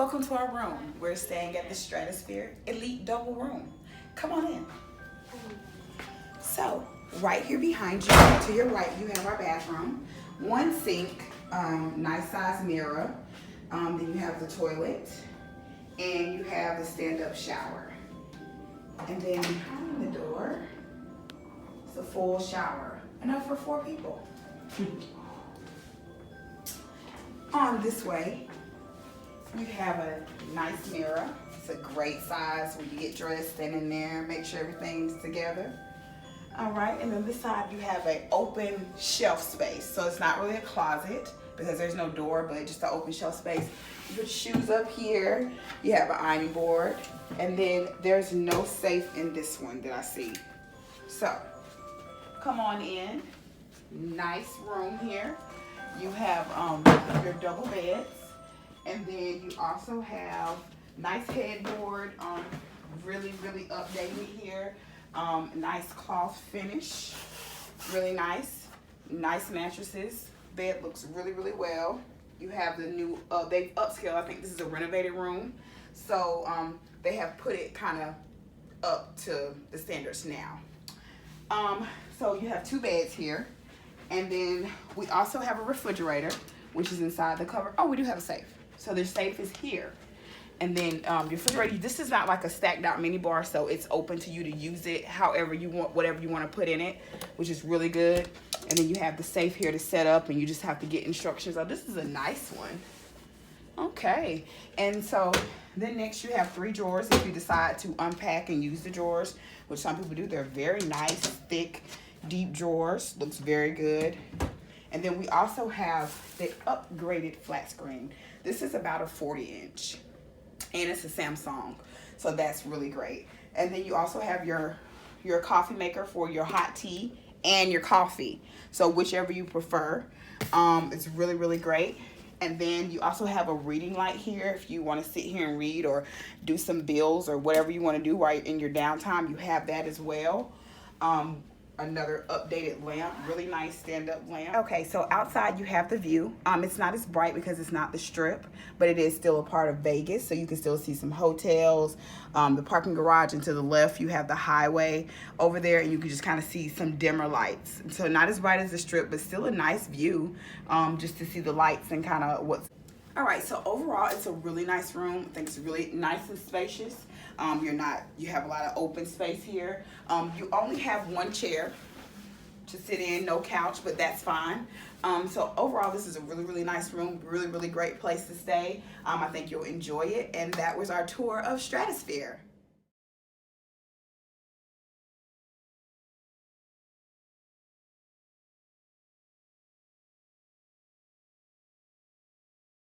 Welcome to our room. We're staying at the Stratosphere Elite Double Room. Come on in. So, right here behind you, to your right, you have our bathroom. One sink, nice size mirror. Then you have the toilet, and you have the stand-up shower. And then behind the door, it's a full shower, enough for 4 people. On this way, you have a nice mirror. It's a great size when you get dressed, stand in there, make sure everything's together. All right, and then this side you have an open shelf space. So it's not really a closet because there's no door, but just an open shelf space. You put shoes up here. You have an ironing board. And then there's no safe in this one that I see. So, come on in. Nice room here. You have your double beds. And then you also have nice headboard, really updated here. Nice cloth finish, really nice. Nice mattresses. Bed looks really well. You have the new, they've upscaled. I think this is a renovated room. So they have put it kind of up to the standards now. So you have 2 beds here. And then we also have a refrigerator, which is inside the cover. Oh, we do have a safe. So the safe is here. And then your refrigerator, this is not like a stacked out mini bar, so it's open to you to use it however you want, whatever you want to put in it, which is really good. And then you have the safe here to set up, and you just have to get instructions. Oh, this is a nice one. Okay. And so then next you have 3 drawers if you decide to unpack and use the drawers, which some people do. They're very nice, thick, deep drawers. Looks very good. And then we also have the upgraded flat screen. This is about a 40-inch. And it's a Samsung, so that's really great. And then you also have your coffee maker for your hot tea and your coffee, so whichever you prefer. It's really great. And then you also have a reading light here if you want to sit here and read or do some bills or whatever you want to do right in your downtime. You have that as well. Another updated lamp, really nice stand-up lamp. Okay, so outside you have the view. It's not as bright because it's not the Strip, but it is still a part of Vegas, so you can still see some hotels, the parking garage, and to the left you have the highway over there, and you can just kind of see some dimmer lights. So not as bright as the Strip, but still a nice view, just to see the lights and kind of what's. All right, so overall, it's a really nice room. I think it's really nice and spacious. You have a lot of open space here. You only have 1 chair to sit in, no couch, but that's fine. So overall, this is a really nice room, really great place to stay. I think you'll enjoy it. And that was our tour of Stratosphere.